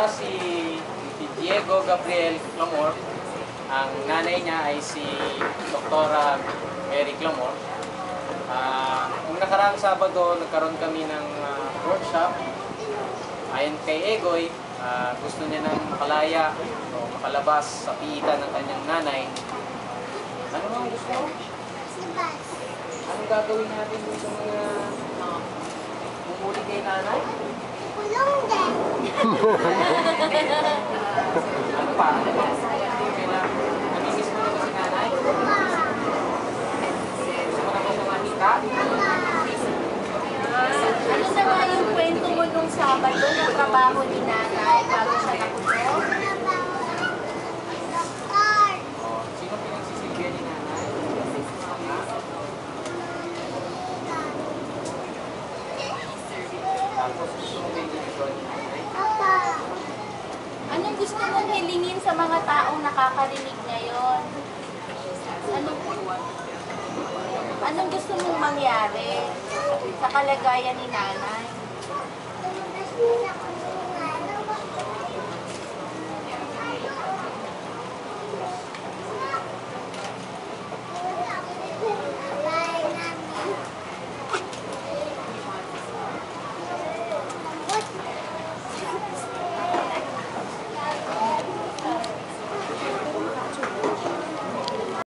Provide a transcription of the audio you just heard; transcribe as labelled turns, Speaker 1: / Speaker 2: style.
Speaker 1: Siya si Diego Gabriel Clamor. Ang nanay niya ay si Doktora Mary Clamor. Nung nakaraang Sabado, nagkaroon kami ng workshop. Ayon kay Egoy, gusto niya nang makalaya o makalabas sa piitan ng kanyang nanay. Ano ang gusto mo? Anong gagawin natin dun sa mga mumuli kay nanay?
Speaker 2: Kulong din.
Speaker 1: Ano pa? Namimiss mo na ba si nanay? Gusto mo na ba kumahika?
Speaker 3: Ano na nga yung kwento mo nung Sabado na trabaho ni nanay bago siya nakulong?
Speaker 2: Doktor.
Speaker 1: Sino pinagsisilbihan ni nanay? Tapos gusto mo ba yung ni nanay?
Speaker 2: Papa.
Speaker 3: Anong gusto mong hilingin sa mga taong nakakarinig ngayon? Anong gusto mong mangyari sa kalagayan ni nanay?
Speaker 2: Lumabas din ako